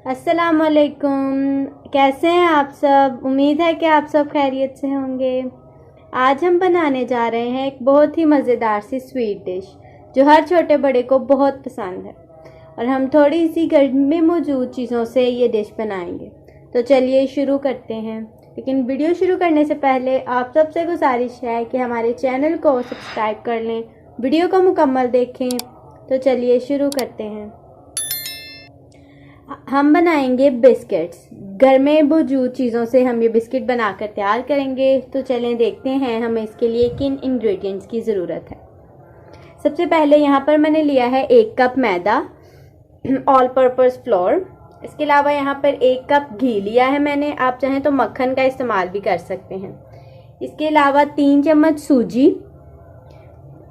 अस्सलामुअलैकुम। कैसे हैं आप सब? उम्मीद है कि आप सब खैरियत से होंगे। आज हम बनाने जा रहे हैं एक बहुत ही मज़ेदार सी स्वीट डिश जो हर छोटे बड़े को बहुत पसंद है, और हम थोड़ी सी घर में मौजूद चीज़ों से ये डिश बनाएंगे। तो चलिए शुरू करते हैं। लेकिन वीडियो शुरू करने से पहले आप सबसे गुजारिश है कि हमारे चैनल को सब्सक्राइब कर लें, वीडियो को मुकम्मल देखें। तो चलिए शुरू करते हैं। हम बनाएंगे बिस्किट्स। घर में मौजूद चीज़ों से हम ये बिस्किट बनाकर तैयार करेंगे। तो चलें देखते हैं हमें इसके लिए किन इंग्रेडिएंट्स की ज़रूरत है। सबसे पहले यहाँ पर मैंने लिया है 1 कप मैदा, ऑल पर्पस फ्लोर। इसके अलावा यहाँ पर 1 कप घी लिया है मैंने, आप चाहें तो मक्खन का इस्तेमाल भी कर सकते हैं। इसके अलावा 3 चम्मच सूजी,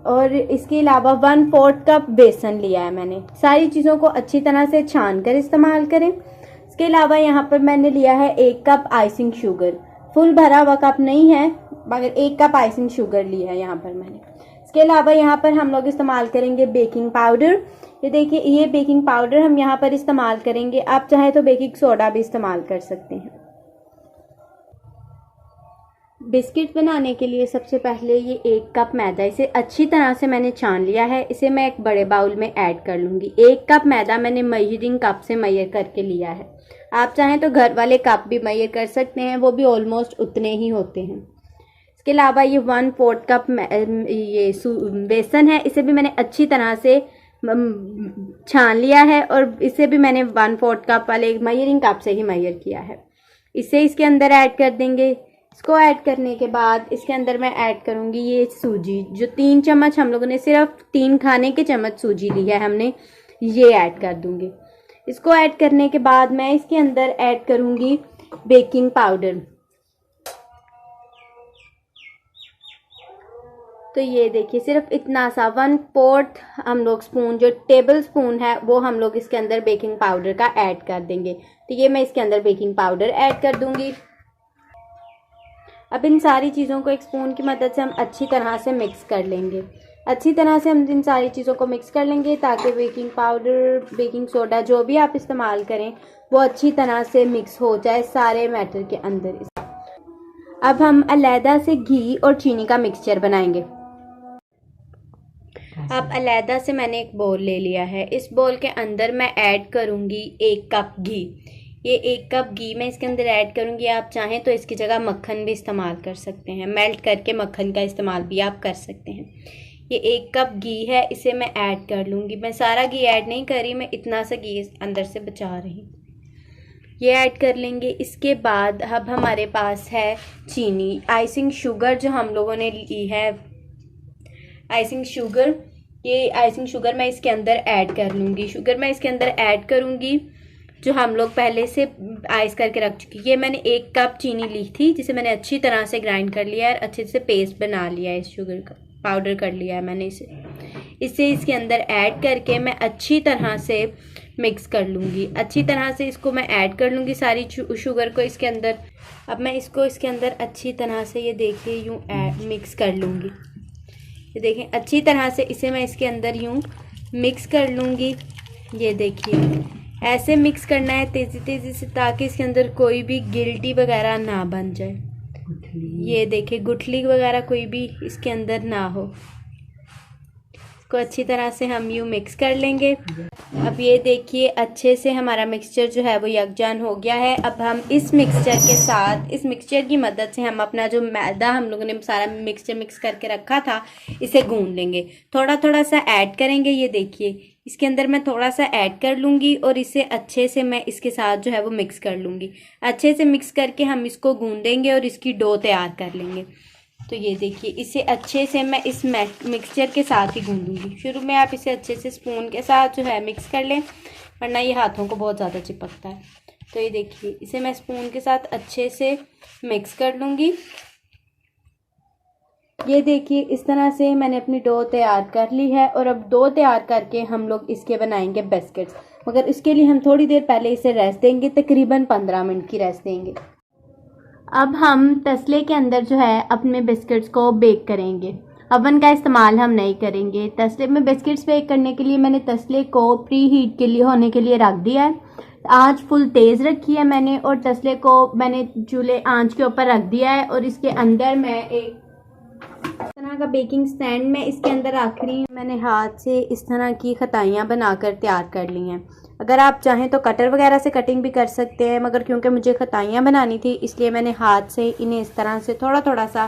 और इसके अलावा 1/4 कप बेसन लिया है मैंने। सारी चीज़ों को अच्छी तरह से छान कर इस्तेमाल करें। इसके अलावा यहाँ पर मैंने लिया है 1 कप आइसिंग शुगर। फुल भरा हुआ कप नहीं है, मगर 1 कप आइसिंग शुगर लिया है यहाँ पर मैंने। इसके अलावा यहाँ पर हम लोग इस्तेमाल करेंगे बेकिंग पाउडर। ये देखिए, ये बेकिंग पाउडर हम यहाँ पर इस्तेमाल करेंगे। आप चाहे तो बेकिंग सोडा भी इस्तेमाल कर सकते हैं। बिस्किट बनाने के लिए सबसे पहले ये 1 कप मैदा, इसे अच्छी तरह से मैंने छान लिया है। इसे मैं एक बड़े बाउल में ऐड कर लूँगी। 1 कप मैदा मैंने मेजरिंग कप से मेजर करके लिया है। आप चाहें तो घर वाले कप भी मेजर कर सकते हैं, वो भी ऑलमोस्ट उतने ही होते हैं। इसके अलावा ये 1/4 कप ये बेसन है, इसे भी मैंने अच्छी तरह से छान लिया है, और इसे भी मैंने 1/4 कप वाले मेजरिंग कप से ही मेजर किया है। इसे इसके अंदर ऐड कर देंगे। इसको ऐड करने के बाद इसके अंदर मैं ऐड करूँगी ये सूजी, जो 3 चम्मच हम लोगों ने, सिर्फ 3 खाने के चम्मच सूजी ली है हमने, ये ऐड कर दूँगी। इसको ऐड करने के बाद मैं इसके अंदर ऐड करूँगी बेकिंग पाउडर। तो ये देखिए, सिर्फ इतना सा 1/4 हम लोग स्पून, जो टेबल स्पून है, वो हम लोग इसके अंदर बेकिंग पाउडर का ऐड कर देंगे। तो ये मैं इसके अंदर बेकिंग पाउडर ऐड कर दूँगी। अब इन सारी चीज़ों को एक स्पून की मदद से हम अच्छी तरह से मिक्स कर लेंगे। अच्छी तरह से हम इन सारी चीज़ों को मिक्स कर लेंगे, ताकि बेकिंग पाउडर, बेकिंग सोडा, जो भी आप इस्तेमाल करें, वो अच्छी तरह से मिक्स हो जाए सारे मैटर के अंदर। अब हम अलहदा से घी और चीनी का मिक्सचर बनाएंगे। अब अलहदा से मैंने एक बोल ले लिया है। इस बोल के अंदर मैं ऐड करूँगी 1 कप घी। ये 1 कप घी मैं इसके अंदर ऐड करूँगी। आप चाहें तो इसकी जगह मक्खन भी इस्तेमाल कर सकते हैं, मेल्ट करके मक्खन का इस्तेमाल भी आप कर सकते हैं। ये 1 कप घी है, इसे मैं ऐड कर लूँगी। मैं सारा घी ऐड नहीं कर रही, मैं इतना सा घी अंदर से बचा रही। ये ऐड कर लेंगे। इसके बाद अब हमारे पास है चीनी, आइसिंग शुगर जो हम लोगों ने ली है, आइसिंग शुगर। ये आइसिंग शुगर मैं इसके अंदर ऐड कर लूँगी। शुगर मैं इसके अंदर ऐड करूँगी जो हम लोग पहले से आइस करके रख चुकी। ये मैंने 1 कप चीनी ली थी, जिसे मैंने अच्छी तरह से ग्राइंड कर लिया है, और अच्छे से पेस्ट बना लिया है। इस शुगर का पाउडर कर लिया है मैंने इसे इसके अंदर ऐड करके मैं अच्छी तरह से मिक्स कर लूँगी। अच्छी तरह से इसको मैं ऐड कर लूँगी सारी शुगर को इसके अंदर। अब मैं इसको इसके अंदर अच्छी तरह से, ये देखिए, यूँ मिक्स कर लूँगी। ये देखें, अच्छी तरह से इसे मैं इसके अंदर यूँ मिक्स कर लूँगी। ये देखिए, ऐसे मिक्स करना है तेज़ी तेज़ी से, ताकि इसके अंदर कोई भी गिल्टी वगैरह ना बन जाए। ये देखिए, गुठली वगैरह कोई भी इसके अंदर ना हो। इसको अच्छी तरह से हम यूँ मिक्स कर लेंगे। अब ये देखिए, अच्छे से हमारा मिक्सचर जो है वो यकजान हो गया है। अब हम इस मिक्सचर के साथ, इस मिक्सचर की मदद से हम अपना जो मैदा हम लोगों ने सारा मिक्सचर मिक्स करके रखा था, इसे गूंद लेंगे। थोड़ा थोड़ा सा ऐड करेंगे। ये देखिए, इसके अंदर मैं थोड़ा सा ऐड कर लूँगी, और इसे अच्छे से मैं इसके साथ जो है वो मिक्स कर लूँगी। अच्छे से मिक्स करके हम इसको गूंदेंगे और इसकी डो तैयार कर लेंगे। तो ये देखिए, इसे अच्छे से मैं इस मिक्सचर के साथ ही गूंदूंगी। शुरू में आप इसे अच्छे से स्पून के साथ जो है मिक्स कर लें, वरना ये हाथों को बहुत ज़्यादा चिपकता है। तो ये देखिए, इसे मैं स्पून के साथ अच्छे से मिक्स कर लूँगी। ये देखिए, इस तरह से मैंने अपनी डो तैयार कर ली है, और अब डो तैयार करके हम लोग इसके बनाएंगे बिस्किट्स। मगर इसके लिए हम थोड़ी देर पहले इसे रेस्ट देंगे, तकरीबन 15 मिनट की रेस्ट देंगे। अब हम तसले के अंदर जो है अपने बिस्किट्स को बेक करेंगे। अवन का इस्तेमाल हम नहीं करेंगे। तसले में बिस्किट्स बेक करने के लिए मैंने तसले को प्री हीट के लिए होने के लिए रख दिया है। आंच फुल तेज़ रखी है मैंने और तसले को मैंने चूल्हे आंच के ऊपर रख दिया है और इसके अंदर मैं एक इस तरह का बेकिंग स्टैंड में इसके अंदर रख रही हूँ। मैंने हाथ से इस तरह की खताइयाँ बनाकर तैयार कर ली हैं। अगर आप चाहें तो कटर वगैरह से कटिंग भी कर सकते हैं, मगर क्योंकि मुझे खताइयाँ बनानी थी इसलिए मैंने हाथ से इन्हें इस तरह से थोड़ा थोड़ा सा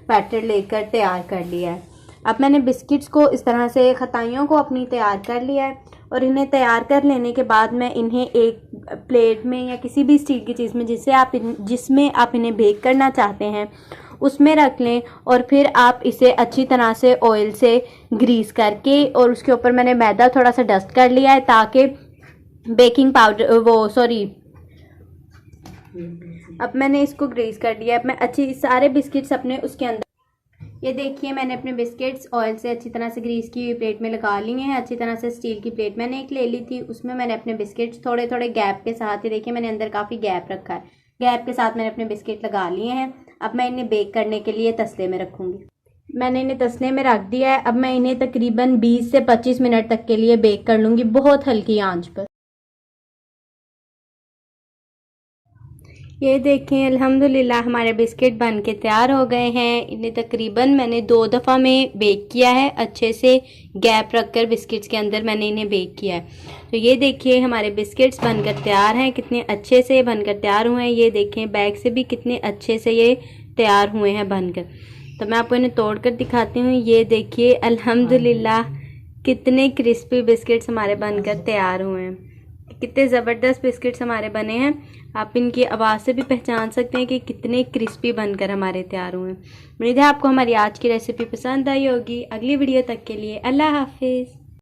बैटर लेकर तैयार कर लिया है। अब मैंने बिस्किट्स को इस तरह से खताइयों को अपनी तैयार कर लिया है और इन्हें तैयार कर लेने के बाद मैं इन्हें एक प्लेट में या किसी भी स्टील की चीज़ में जिसमें आप इन्हें बेक करना चाहते हैं उसमें रख लें और फिर आप इसे अच्छी तरह से ऑयल से ग्रीस करके और उसके ऊपर मैंने मैदा थोड़ा सा डस्ट कर लिया है ताकि बेकिंग पाउडर अब मैंने इसको ग्रीस कर दिया। अब मैं अच्छी सारे बिस्किट्स अपने उसके अंदर, ये देखिए मैंने अपने बिस्किट्स ऑयल से अच्छी तरह से ग्रीस की हुई प्लेट में लगा लिए हैं। अच्छी तरह से स्टील की प्लेट मैंने एक ले ली थी, उसमें मैंने अपने बिस्किट्स थोड़े थोड़े गैप के साथ, ही देखिए मैंने अंदर काफ़ी गैप रखा है, गैप के साथ मैंने अपने बिस्किट लगा लिए हैं। अब मैं इन्हें बेक करने के लिए तसले में रखूँगी। मैंने इन्हें तसले में रख दिया है। अब मैं इन्हें तकरीबन 20 से 25 मिनट तक के लिए बेक कर लूँगी बहुत हल्की आंच पर। ये देखें अल्हम्दुलिल्लाह हमारे बिस्किट बन के तैयार हो गए हैं। इन्हें तकरीबन मैंने 2 दफ़ा में बेक किया है, अच्छे से गैप रखकर बिस्किट्स के अंदर मैंने इन्हें बेक किया है। तो ये देखिए हमारे बिस्किट्स बनकर तैयार हैं, कितने अच्छे से बनकर तैयार हुए हैं। ये देखें बैक से भी कितने अच्छे से ये तैयार हुए हैं बनकर। तो मैं आपको इन्हें तोड़ कर दिखाती हूँ। ये देखिए अल्हम्दुलिल्लाह कितने क्रिस्पी बिस्किट्स हमारे बनकर तैयार हुए हैं, कितने ज़बरदस्त बिस्किट्स हमारे बने हैं। आप इनकी आवाज़ से भी पहचान सकते हैं कि कितने क्रिस्पी बनकर हमारे तैयार हुए हैं। उम्मीद है आपको हमारी आज की रेसिपी पसंद आई होगी। अगली वीडियो तक के लिए अल्लाह हाफिज़।